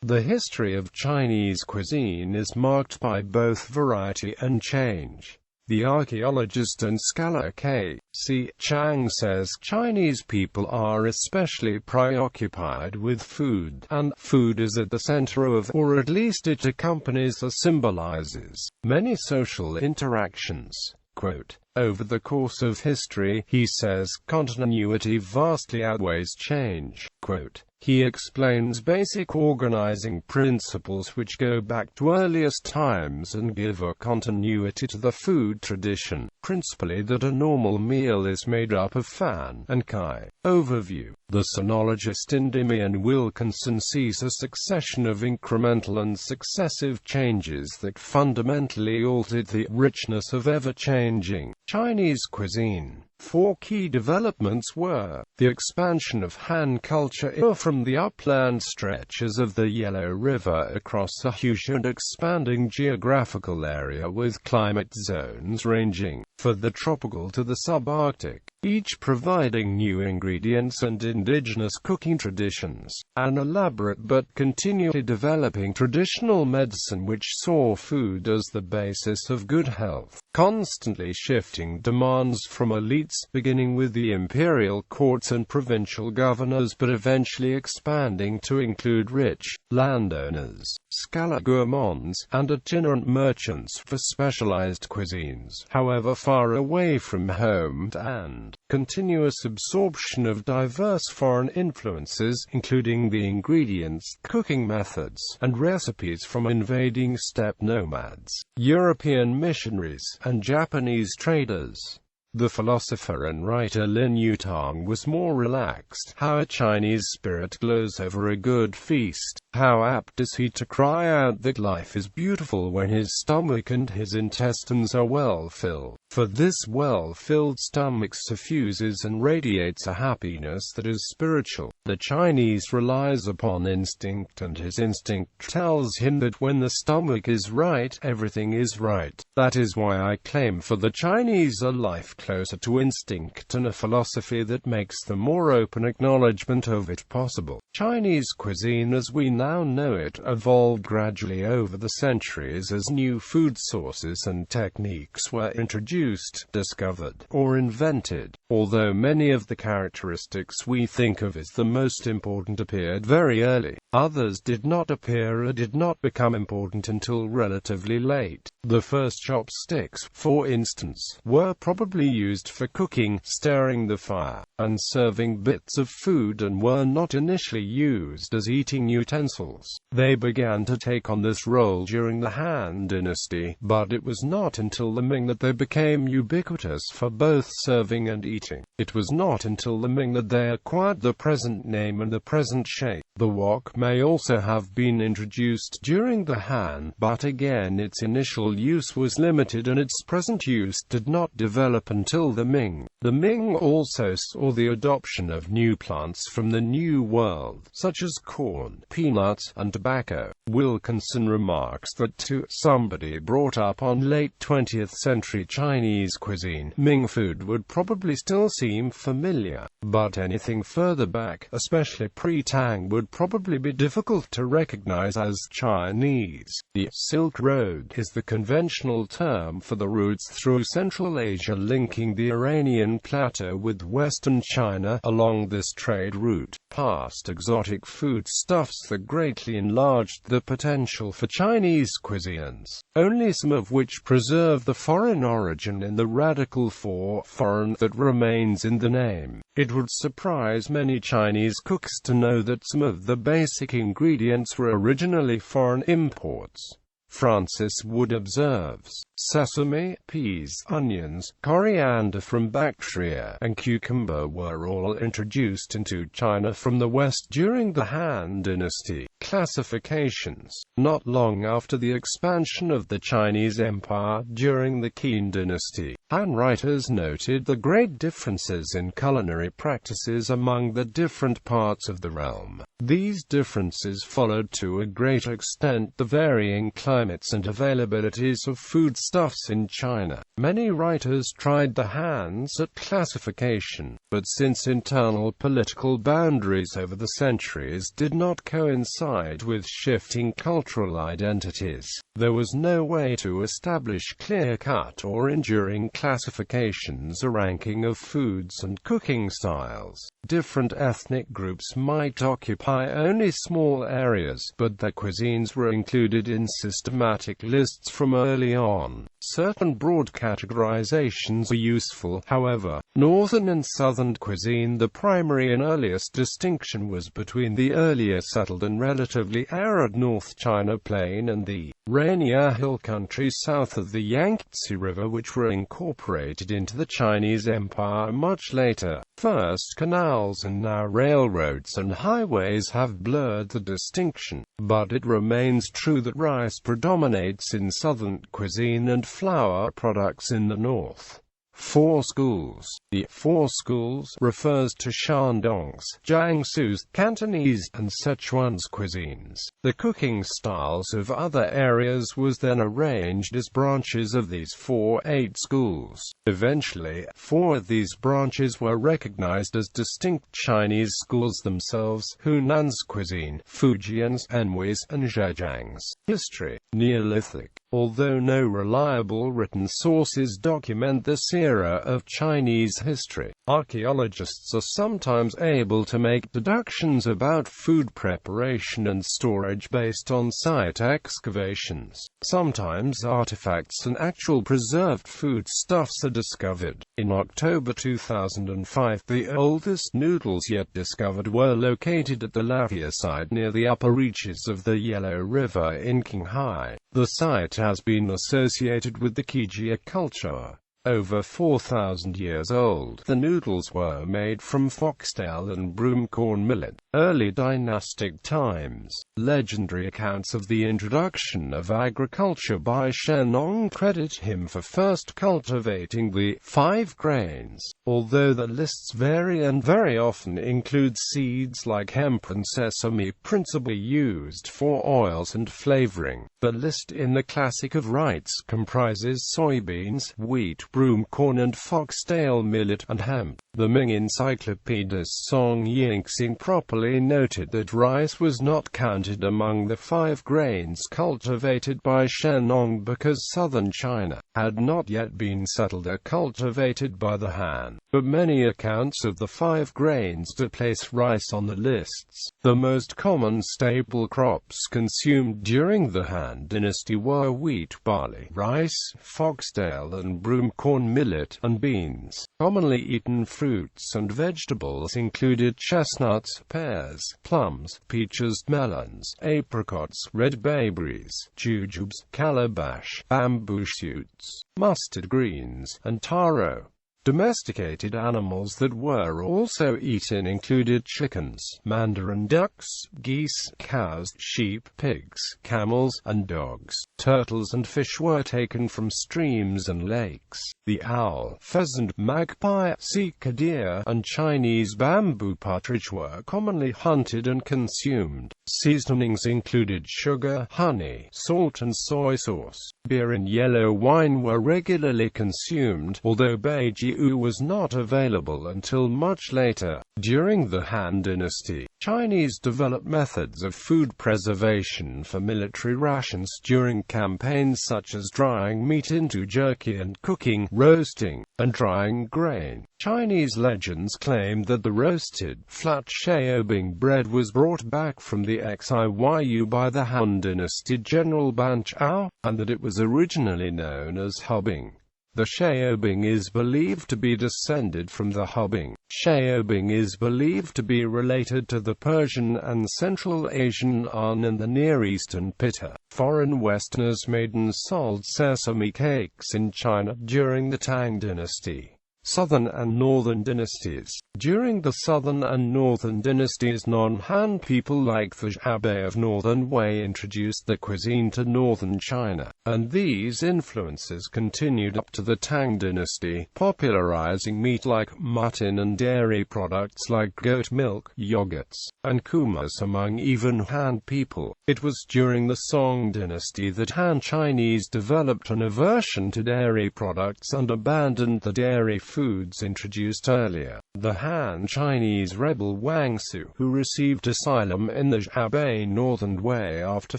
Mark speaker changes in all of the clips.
Speaker 1: The history of Chinese cuisine is marked by both variety and change. The archaeologist and scholar K.C.Chang says Chinese people are especially preoccupied with food, and food is at the center of, or at least it accompanies or symbolizes, many social interactions. Quote, over the course of history, he says, continuity vastly outweighs change. Quote, he explains basic organizing principles which go back to earliest times and give a continuity to the food tradition, principally that a normal meal is made up of fan and kai. Overview. The sinologist Endymion Wilkinson sees a succession of incremental and successive changes that fundamentally altered the richness of ever-changing Chinese cuisine. Four key developments were the expansion of Han culture from the upland stretches of the Yellow River across a huge and expanding geographical area with climate zones ranging from the tropical to the subarctic, each providing new ingredients and indigenous cooking traditions, an elaborate but continually developing traditional medicine which saw food as the basis of good health, constantly shifting demands from elites beginning with the imperial courts and provincial governors but eventually expanding to include rich landowners, scholar gourmands, and itinerant merchants for specialized cuisines, however far away from home, and continuous absorption of diverse foreign influences, including the ingredients, cooking methods, and recipes from invading steppe nomads, European missionaries, and Japanese traders. The philosopher and writer Lin Yutang was more relaxed. How a Chinese spirit glows over a good feast. How apt is he to cry out that life is beautiful when his stomach and his intestines are well filled. For this well-filled stomach suffuses and radiates a happiness that is spiritual. The Chinese relies upon instinct, and his instinct tells him that when the stomach is right, everything is right. That is why I claim for the Chinese a life closer to instinct and a philosophy that makes the more open acknowledgement of it possible. Chinese cuisine as we now know it evolved gradually over the centuries as new food sources and techniques were introduced, discovered, or invented. Although many of the characteristics we think of as the most important appeared very early, others did not appear or did not become important until relatively late. The first chopsticks, for instance, were probably used for cooking, stirring the fire, and serving bits of food and were not initially used as eating utensils. They began to take on this role during the Han Dynasty, but it was not until the Ming that they became ubiquitous for both serving and eating. It was not until the Ming that they acquired the present name and the present shape. The wok may also have been introduced during the Han, but again its initial use was limited and its present use did not develop until the Ming. The Ming also saw the adoption of new plants from the New World, such as corn, peanuts, and tobacco. Wilkinson remarks that to somebody brought up on late 20th century Chinese cuisine, Ming food would probably still seem familiar, but anything further back, especially pre-Tang, would probably be difficult to recognize as Chinese. The Silk Road is the conventional term for the routes through Central Asia linking the Iranian plateau with western China. Along this trade route, past exotic foodstuffs that greatly enlarged the potential for Chinese cuisines, only some of which preserve the foreign origin in the radical foreign that remains in the name. It would surprise many Chinese cooks to know that some of the basic ingredients were originally foreign imports. Francis Wood observes, sesame, peas, onions, coriander from Bactria, and cucumber were all introduced into China from the West during the Han Dynasty. Classifications. Not long after the expansion of the Chinese Empire during the Qin Dynasty, Han writers noted the great differences in culinary practices among the different parts of the realm. These differences followed to a great extent the varying climates and availabilities of foodstuffs in China. Many writers tried their hands at classification, but since internal political boundaries over the centuries did not coincide coincide with shifting cultural identities. There was no way to establish clear-cut or enduring classifications or ranking of foods and cooking styles. Different ethnic groups might occupy only small areas, but their cuisines were included in systematic lists from early on. Certain broad categorizations are useful, however. Northern and southern cuisine. The primary and earliest distinction was between the earlier settled and relatively arid North China Plain and the rainier hill countries south of the Yangtze River, which were incorporated into the Chinese Empire much later. First, canals and now railroads and highways have blurred the distinction, but it remains true that rice predominates in southern cuisine and flour products in the north. Four schools. The Four Schools refers to Shandong's, Jiangsu's, Cantonese, and Sichuan's cuisines. The cooking styles of other areas was then arranged as branches of these 8 schools. Eventually, 4 of these branches were recognized as distinct Chinese schools themselves: Hunnan's cuisine, Fujian's, Anhui's, and Zhejiang's. History. Neolithic. Although no reliable written sources document this era of Chinese history, archaeologists are sometimes able to make deductions about food preparation and storage based on site excavations. Sometimes artifacts and actual preserved foodstuffs are discovered. In October 2005, the oldest noodles yet discovered were located at the Lafia site near the upper reaches of the Yellow River in Qinghai. The site has been associated with the Qijia culture. Over 4,000 years old, the noodles were made from foxtail and broomcorn millet. Early dynastic times. Legendary accounts of the introduction of agriculture by Shennong credit him for first cultivating the 5 grains. Although the lists vary and very often include seeds like hemp and sesame, principally used for oils and flavoring. The list in the Classic of Rites comprises soybeans, wheat, broomcorn and foxtail millet, and hemp. The Ming encyclopedist Song Yingxing properly noted that rice was not counted among the 5 grains cultivated by Shennong because southern China had not yet been settled or cultivated by the Han. But many accounts of the 5 grains do place rice on the lists. The most common staple crops consumed during the Han dynasty were wheat, barley, rice, foxtail and broomcorn millet, and beans. Commonly eaten fruits and vegetables included chestnuts, pears, plums, peaches, melons, apricots, red bayberries, jujubes, calabash, bamboo shoots, mustard greens, and taro. Domesticated animals that were also eaten included chickens, mandarin ducks, geese, cows, sheep, pigs, camels, and dogs. Turtles and fish were taken from streams and lakes. The owl, pheasant, magpie, sika deer, and Chinese bamboo partridge were commonly hunted and consumed. Seasonings included sugar, honey, salt and soy sauce. Beer and yellow wine were regularly consumed, although baijiu was not available until much later. During the Han Dynasty, Chinese developed methods of food preservation for military rations during campaigns such as drying meat into jerky and cooking, roasting, and drying grain. Chinese legends claim that the roasted, flat Xiaobing bread was brought back from the Xiyu by the Han Dynasty general Ban Chao, and that it was originally known as Hubing. The Xiaobing is believed to be descended from the Hubing. Xiaobing is believed to be related to the Persian and Central Asian An and the Near Eastern Pitta. Foreign Westerners made and sold sesame cakes in China during the Tang Dynasty. Southern and Northern Dynasties. During the Southern and Northern Dynasties, non-Han people like the Zhabe of Northern Wei introduced the cuisine to northern China, and these influences continued up to the Tang Dynasty, popularizing meat like mutton and dairy products like goat milk, yogurts, and kummas among even Han people. It was during the Song Dynasty that Han Chinese developed an aversion to dairy products and abandoned the dairy foods introduced earlier. The Han Chinese rebel Wang Su, who received asylum in the Zhabei northern Wei after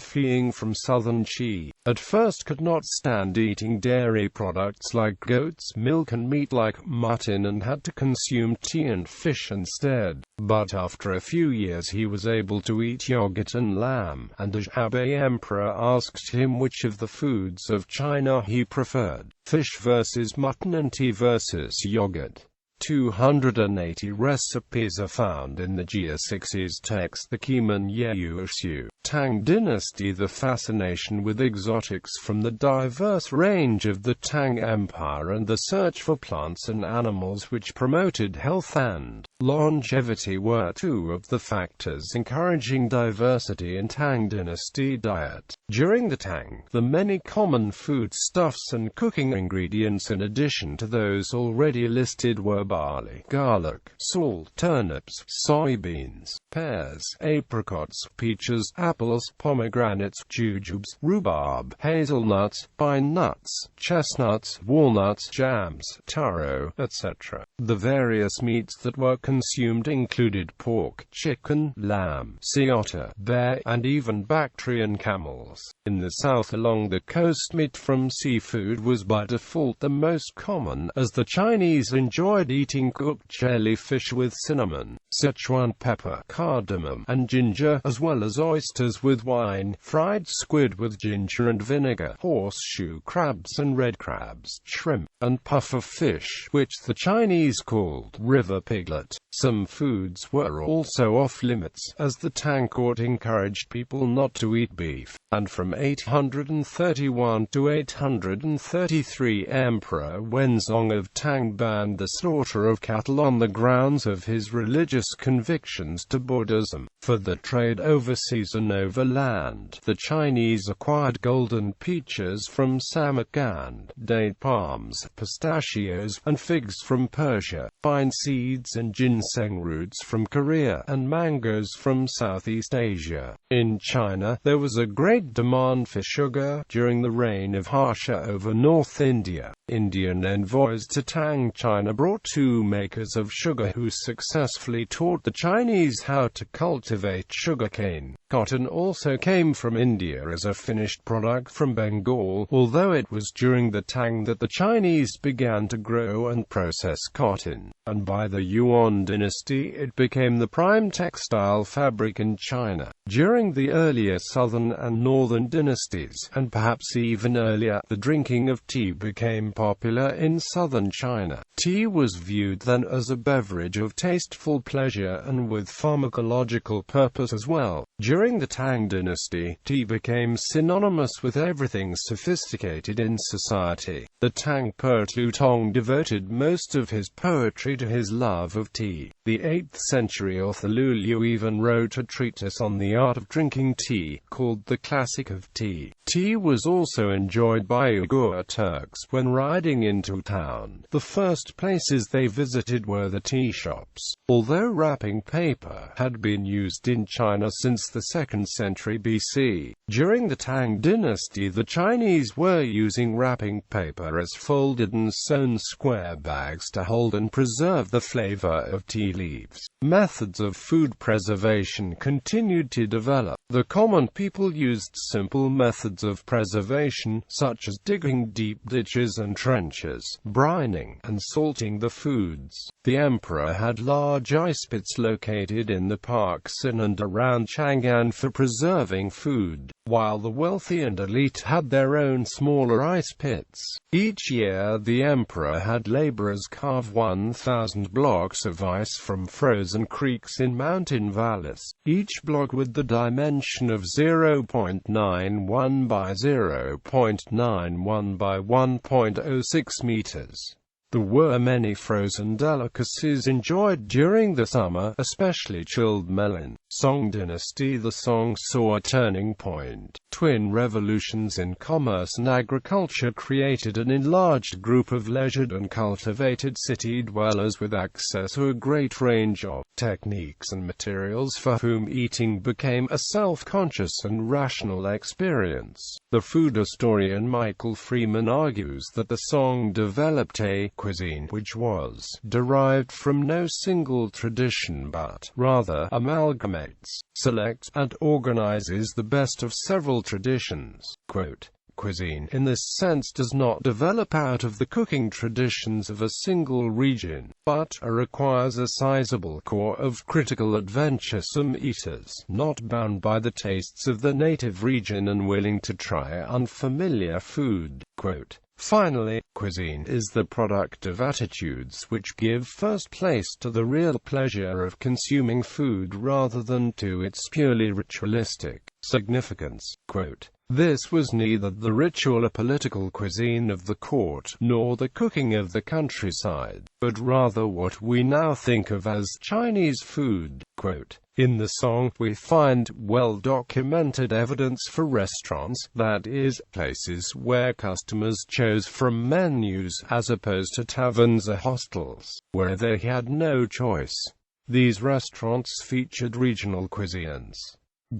Speaker 1: fleeing from southern Qi, at first could not stand eating dairy products like goat's milk and meat like mutton and had to consume tea and fish instead. But after a few years he was able to eat yogurt and lamb, and the Zhabei emperor asked him which of the foods of China he preferred: fish versus mutton and tea versus yogurt. 280 recipes are found in the Jia 6's text The Kimen Yeushu. Tang Dynasty. The fascination with exotics from the diverse range of the Tang Empire and the search for plants and animals which promoted health and longevity were two of the factors encouraging diversity in Tang Dynasty diet. During the Tang, the many common foodstuffs and cooking ingredients in addition to those already listed were barley, garlic, salt, turnips, soybeans, pears, apricots, peaches, apples, pomegranates, jujubes, rhubarb, hazelnuts, pine nuts, chestnuts, walnuts, jams, taro, etc. The various meats that were consumed included pork, chicken, lamb, sea otter, bear, and even Bactrian camels. In the south along the coast, meat from seafood was by default the most common, as the Chinese enjoyed eating cooked jellyfish with cinnamon, Sichuan pepper, cardamom, and ginger, as well as oysters with wine, fried squid with ginger and vinegar, horseshoe crabs and red crabs, shrimp, and puffer fish, which the Chinese called river piglet. Some foods were also off-limits, as the Tang court encouraged people not to eat beef, and from 831 to 833 Emperor Wenzong of Tang banned the slaughter of cattle on the grounds of his religious convictions to Buddhism. For the trade overseas and overland, the Chinese acquired golden peaches from Samarkand, date palms, pistachios, and figs from Persia, pine seeds and ginseng roots from Korea, and mangoes from Southeast Asia. In China, there was a great demand for sugar during the reign of Harsha over North India. Indian envoys to Tang China brought two makers of sugar who successfully taught the Chinese how to cultivate sugarcane. Cotton also came from India as a finished product from Bengal, although it was during the Tang that the Chinese began to grow and process cotton, and by the Yuan dynasty it became the prime textile fabric in China. During the earlier southern and northern dynasties, and perhaps even earlier, the drinking of tea became popular in southern China. Tea was viewed then as a beverage of tasteful pleasure and with pharmacological purpose as well. During the Tang dynasty, tea became synonymous with everything sophisticated in society. The Tang poet Lu Tong devoted most of his poetry to his love of tea. The 8th century author Lu Liu even wrote a treatise on the art of drinking tea, called The Classic of Tea. Tea was also enjoyed by Uyghur Turks when riding into town. The first places they visited were the tea shops. Although wrapping paper had been used in China since the 2nd century BC, during the Tang dynasty the Chinese were using wrapping paper as folded and sewn square bags to hold and preserve the flavor of tea leaves. Methods of food preservation continued to develop. The common people used simple methods of preservation, such as digging deep ditches and trenches, brining, and salting the foods. The emperor had large ice pits located in the parks in and around Chang'an for preserving food, while the wealthy and elite had their own smaller ice pits. Each year the emperor had laborers carve 1,000 blocks of ice from frozen creeks in mountain valleys, each block with the dimension of 0.91 by 0.91 by 1.06 meters. There were many frozen delicacies enjoyed during the summer, especially chilled melon. Song dynasty. The Song saw a turning point. Twin revolutions in commerce and agriculture created an enlarged group of leisured and cultivated city dwellers with access to a great range of techniques and materials for whom eating became a self-conscious and rational experience. The food historian Michael Freeman argues that the Song developed a cuisine, which was derived from no single tradition but rather amalgamates, selects, and organizes the best of several traditions. Quote, cuisine, in this sense, does not develop out of the cooking traditions of a single region, but requires a sizable core of critical adventuresome eaters, not bound by the tastes of the native region and willing to try unfamiliar food. Quote, finally, cuisine is the product of attitudes which give first place to the real pleasure of consuming food rather than to its purely ritualistic significance. Quote, this was neither the ritual or political cuisine of the court, nor the cooking of the countryside, but rather what we now think of as Chinese food. Quote, in the song, we find well-documented evidence for restaurants, that is, places where customers chose from menus, as opposed to taverns or hostels, where they had no choice. These restaurants featured regional cuisines.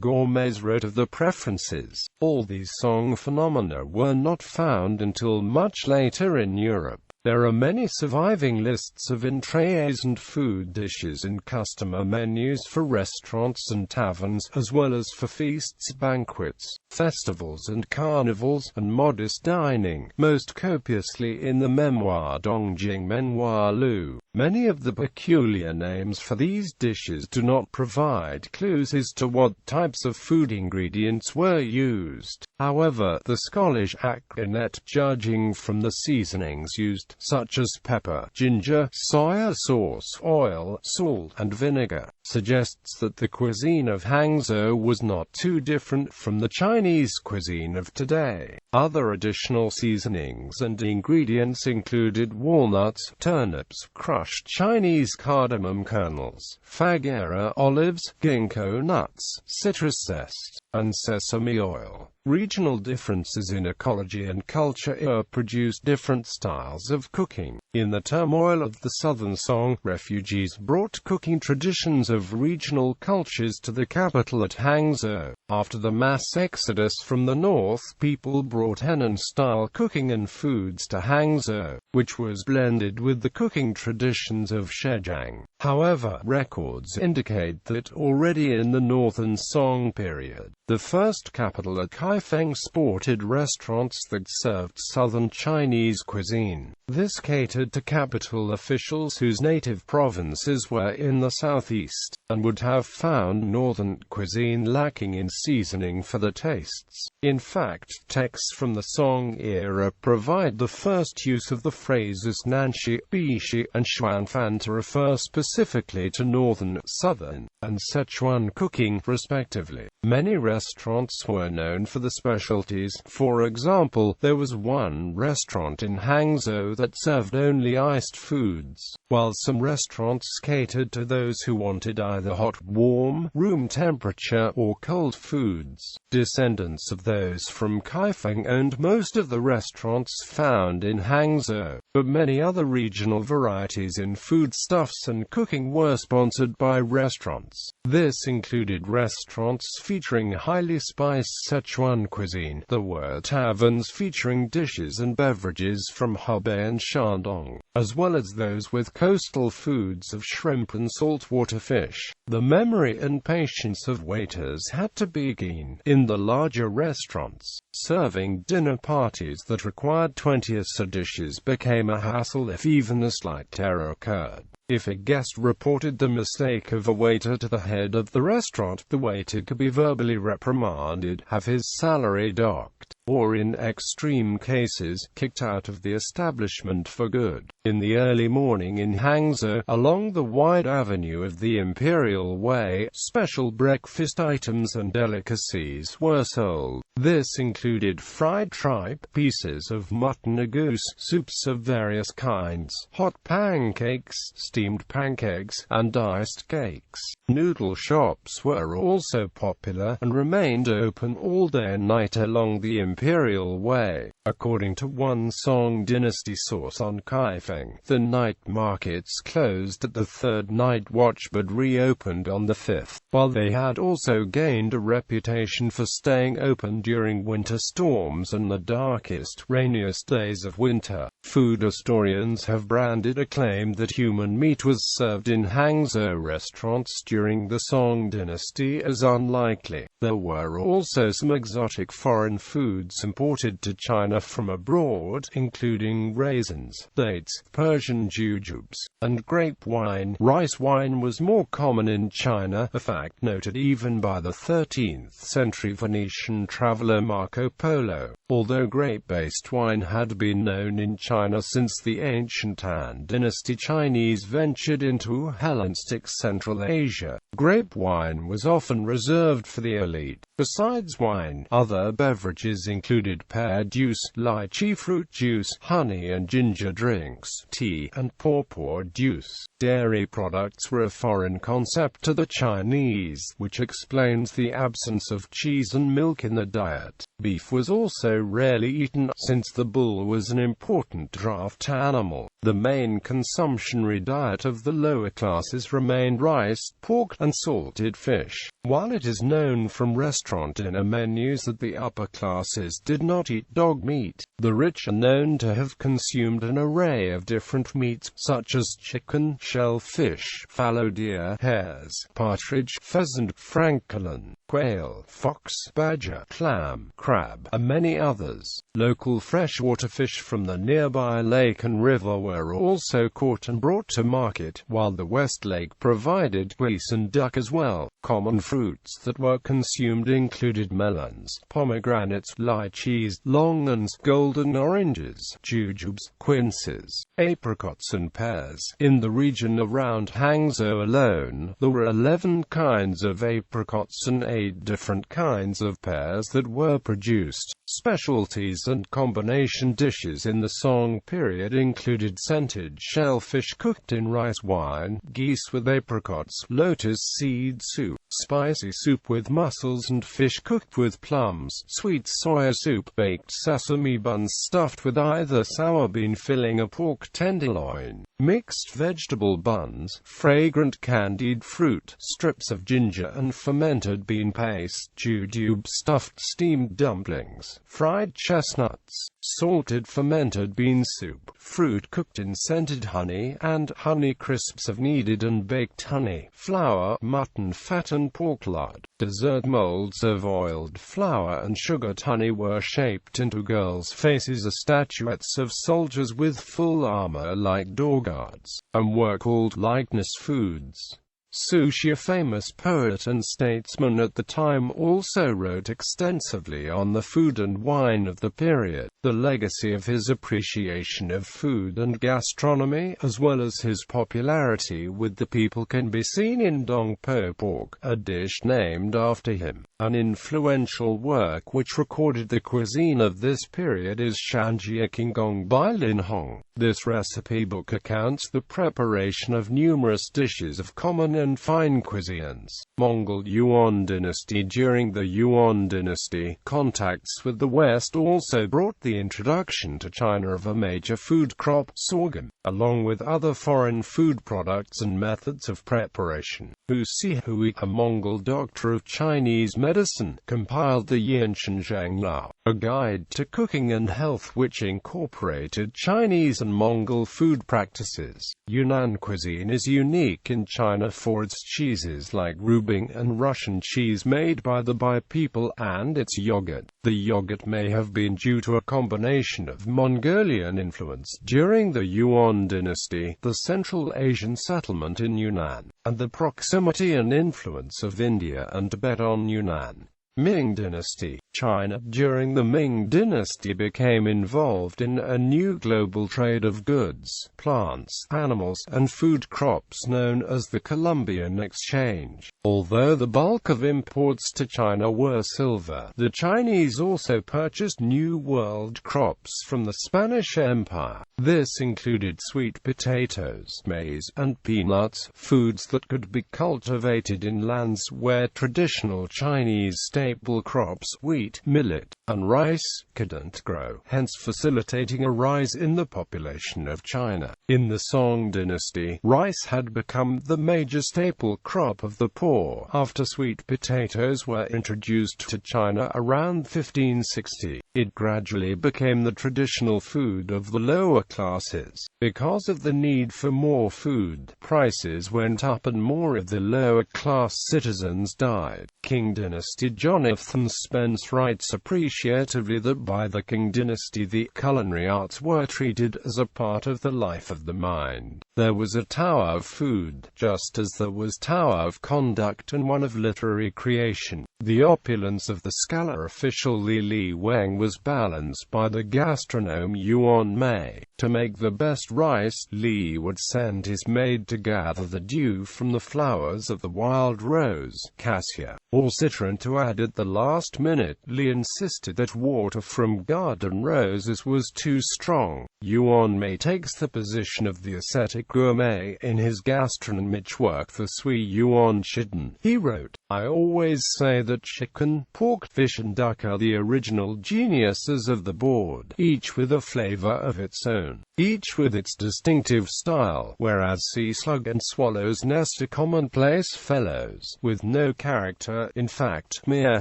Speaker 1: Gourmets wrote of the preferences. All these song phenomena were not found until much later in Europe. There are many surviving lists of entrees and food dishes in customer menus for restaurants and taverns, as well as for feasts, banquets, festivals and carnivals, and modest dining, most copiously in the memoir Dongjing Memoir Lu. Many of the peculiar names for these dishes do not provide clues as to what types of food ingredients were used. However, the Scottish Aquinet, judging from the seasonings used, such as pepper, ginger, soya sauce, oil, salt, and vinegar, suggests that the cuisine of Hangzhou was not too different from the Chinese cuisine of today. Other additional seasonings and ingredients included walnuts, turnips, crushed Chinese cardamom kernels, fagera olives, ginkgo nuts, citrus zest, and sesame oil. Regional differences in ecology and culture produced different styles of cooking. In the turmoil of the southern song, refugees brought cooking traditions of regional cultures to the capital at Hangzhou. After the mass exodus from the north, people brought Henan-style cooking and foods to Hangzhou, which was blended with the cooking traditions of Zhejiang. However, records indicate that already in the northern Song period, the first capital at Kaifeng sported restaurants that served southern Chinese cuisine. This catered to capital officials whose native provinces were in the southeast, and would have found northern cuisine lacking in seasoning for the tastes. In fact, texts from the Song era provide the first use of the phrases Nanshi, Bishi, and Xuanfan to refer specifically to northern, southern, and Sichuan cooking, respectively. Many restaurants were known for the specialties. For example, there was one restaurant in Hangzhou that served only iced foods, while some restaurants catered to those who wanted either hot, warm, room temperature, or cold foods. Descendants of those from Kaifeng owned most of the restaurants found in Hangzhou, but many other regional varieties in foodstuffs and cooking were sponsored by restaurants. This included restaurants featuring highly spiced Sichuan cuisine. There were taverns featuring dishes and beverages from Hebei and Shandong, as well as those with coastal foods of shrimp and saltwater fish. The memory and patience of waiters had to be keen. In the larger restaurants, serving dinner parties that required 20 or so dishes became a hassle if even a slight error occurred. If a guest reported the mistake of a waiter to the head of the restaurant, the waiter could be verbally reprimanded, have his salary docked, or in extreme cases, kicked out of the establishment for good. In the early morning in Hangzhou, along the wide avenue of the Imperial Way, special breakfast items and delicacies were sold. This included fried tripe, pieces of mutton or goose, soups of various kinds, hot pancakes, steamed pancakes, and iced cakes. Noodle shops were also popular, and remained open all day and night along the Imperial Way. According to one Song dynasty source on Kaifeng, the night markets closed at the third night watch but reopened on the fifth, while they had also gained a reputation for staying open during winter storms and the darkest, rainiest days of winter. Food historians have branded a claim that human meat was served in Hangzhou restaurants during the Song dynasty as unlikely. There were also some exotic foreign foods imported to China from abroad, including raisins, dates, Persian jujubes, and grape wine. Rice wine was more common in China, a fact noted even by the 13th century Venetian traveler Marco Polo. Although grape-based wine had been known in China since the ancient Han dynasty, Chinese ventured into Hellenistic Central Asia. Grape wine was often reserved for the elite. Besides wine, other beverages included pear juice, lychee fruit juice, honey and ginger drinks, tea, and pawpaw juice. Dairy products were a foreign concept to the Chinese, which explains the absence of cheese and milk in the diet. Beef was also rarely eaten, since the bull was an important draft animal. The main consumptionary diet of the lower classes remained rice, pork, and salted fish. While it is known from restaurant dinner menus that the upper classes did not eat dog meat, the rich are known to have consumed an array of different meats, such as chicken, shellfish, fallow deer, hares, partridge, pheasant, francolin, quail, fox, badger, clam, crab, and many others. Local freshwater fish from the nearby lake and river were also caught and brought to market, while the West Lake provided geese and duck as well. Common fruits that were consumed included melons, pomegranates, lychees, longanids, golden oranges, jujubes, quinces, apricots and pears. In the region around Hangzhou alone, there were 11 kinds of apricots and 8 different kinds of pears that were produced. Specialties and combination dishes in the Song period included scented shellfish cooked in rice wine, geese with apricots, lotus seed soup, spicy soup with mussels and fish cooked with plums, sweet soya soup, baked sesame buns stuffed with either sour bean filling or pork tenderloin, mixed vegetable buns, fragrant candied fruit, strips of ginger and fermented bean paste, jujube stuffed steamed dumplings, fried chestnuts, salted fermented bean soup, fruit cooked in scented honey, and honey crisps of kneaded and baked honey, flour, mutton fat and pork lard. Dessert molds of oiled flour and sugared honey were shaped into girls' faces as statuettes of soldiers with full armor like door guards, and were called likeness foods. Su Xi, a famous poet and statesman at the time, also wrote extensively on the food and wine of the period. The legacy of his appreciation of food and gastronomy, as well as his popularity with the people, can be seen in Dong Po pork, a dish named after him. An influential work which recorded the cuisine of this period is Shanjia Qinggong by Lin Hong. This recipe book accounts the preparation of numerous dishes of common and fine cuisines. Mongol Yuan dynasty. During the Yuan dynasty, contacts with the West also brought the introduction to China of a major food crop, sorghum, along with other foreign food products and methods of preparation. Hu Sihui, a Mongol doctor of Chinese medicine, compiled the Yanchenzhang Lao, a guide to cooking and health which incorporated Chinese and Mongol food practices. Yunnan cuisine is unique in China for its cheeses like Rubing and Russian cheese made by the Bai people, and its yogurt. The yogurt may have been due to a combination of Mongolian influence during the Yuan dynasty, the Central Asian settlement in Yunnan, and the proximity and influence of India and Tibet on Yunnan. Ming dynasty. China during the Ming dynasty became involved in a new global trade of goods, plants, animals, and food crops known as the Columbian Exchange. Although the bulk of imports to China were silver, the Chinese also purchased New World crops from the Spanish Empire. This included sweet potatoes, maize, and peanuts, foods that could be cultivated in lands where traditional Chinese staple crops, wheat, millet, and rice, couldn't grow, hence facilitating a rise in the population of China. In the Song dynasty, rice had become the major staple crop of the poor, after sweet potatoes were introduced to China around 1560. It gradually became the traditional food of the lower classes. Because of the need for more food, prices went up and more of the lower class citizens died. King Dynasty Jonathan Spence writes appreciatively that by the King Dynasty the culinary arts were treated as a part of the life of the mind. There was a tower of food, just as there was tower of conduct and one of literary creation. The opulence of the scholar official Li Wang was balanced by the gastronome Yuan Mei. To make the best rice, Li would send his maid to gather the dew from the flowers of the wild rose, cassia, or citron to add at the last minute. Li insisted that water from garden roses was too strong. Yuan Mei takes the position of the ascetic gourmet in his gastronomic work The Sui Yuan Shiden. He wrote, "I always say that chicken, pork, fish and duck are the original geniuses of the board, each with a flavor of its own, each with its distinctive style, whereas sea slug and swallow's nest are commonplace fellows, with no character, in fact, mere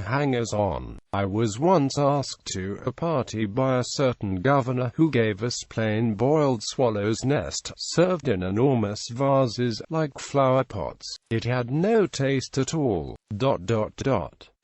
Speaker 1: hangers-on. I was once asked to a party by a certain governor who gave us plain boiled swallow's nest, served in enormous vases, like flower pots. It had no taste at all.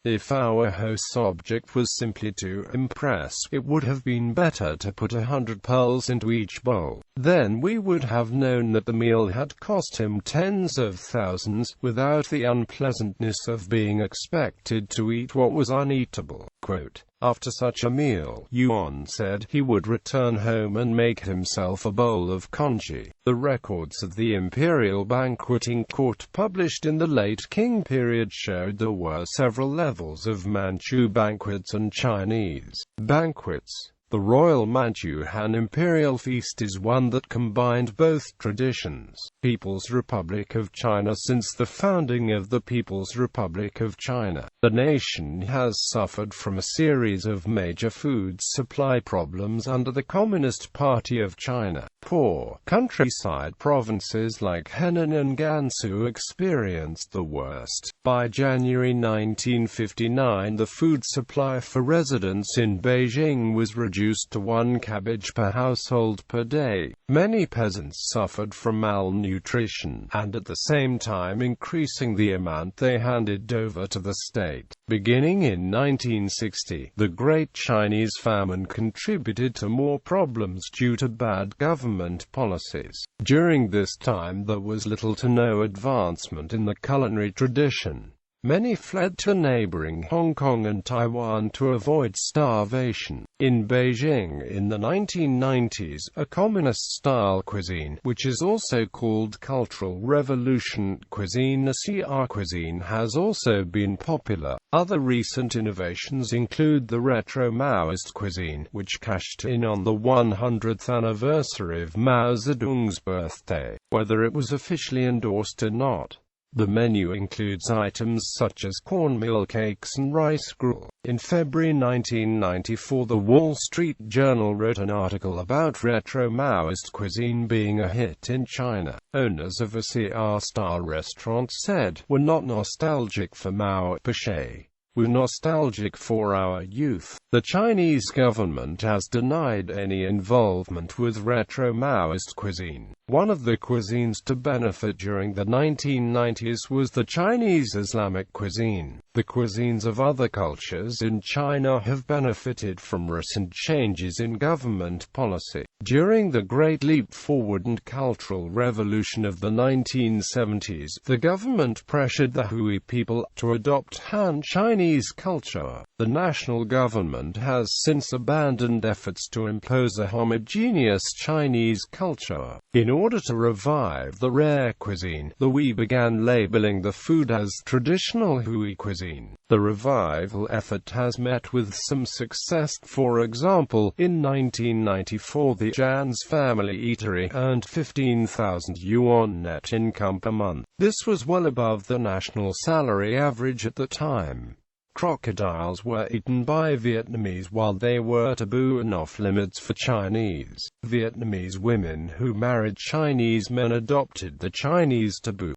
Speaker 1: If our host's object was simply to impress, it would have been better to put 100 pearls into each bowl. Then we would have known that the meal had cost him tens of thousands, without the unpleasantness of being expected to eat what was uneatable." Quote, "After such a meal," Yuan said, "he would return home and make himself a bowl of congee." The records of the imperial banqueting court published in the late Qing period showed there were several levels of Manchu banquets and Chinese banquets. The Royal Manchu Han Imperial Feast is one that combined both traditions. People's Republic of China. Since the founding of the People's Republic of China, the nation has suffered from a series of major food supply problems under the Communist Party of China. Poor countryside provinces like Henan and Gansu experienced the worst. By January 1959, the food supply for residents in Beijing was reduced to 1 cabbage per household per day. Many peasants suffered from malnutrition, and at the same time increasing the amount they handed over to the state. Beginning in 1960, the Great Chinese Famine contributed to more problems due to bad government policies. During this time there was little to no advancement in the culinary tradition. Many fled to neighboring Hong Kong and Taiwan to avoid starvation. In Beijing in the 1990s, a communist-style cuisine, which is also called Cultural Revolution cuisine, cuisine, has also been popular. Other recent innovations include the retro Maoist cuisine, which cashed in on the 100th anniversary of Mao Zedong's birthday, whether it was officially endorsed or not. The menu includes items such as cornmeal cakes and rice gruel. In February 1994, the Wall Street Journal wrote an article about retro Maoist cuisine being a hit in China. Owners of a CR-style restaurant said, "We're not nostalgic for Mao Pache. We're nostalgic for our youth." The Chinese government has denied any involvement with retro Maoist cuisine. One of the cuisines to benefit during the 1990s was the Chinese Islamic cuisine. The cuisines of other cultures in China have benefited from recent changes in government policy. During the Great Leap Forward and Cultural Revolution of the 1970s, the government pressured the Hui people to adopt Han Chinese culture. The national government has since abandoned efforts to impose a homogeneous Chinese culture. In order to revive the rare cuisine, the Hui began labeling the food as traditional Hui cuisine. The revival effort has met with some success. For example, in 1994 the Jan's family eatery earned 15,000 yuan net income per month. This was well above the national salary average at the time. Crocodiles were eaten by Vietnamese while they were taboo and off-limits for Chinese. Vietnamese women who married Chinese men adopted the Chinese taboo.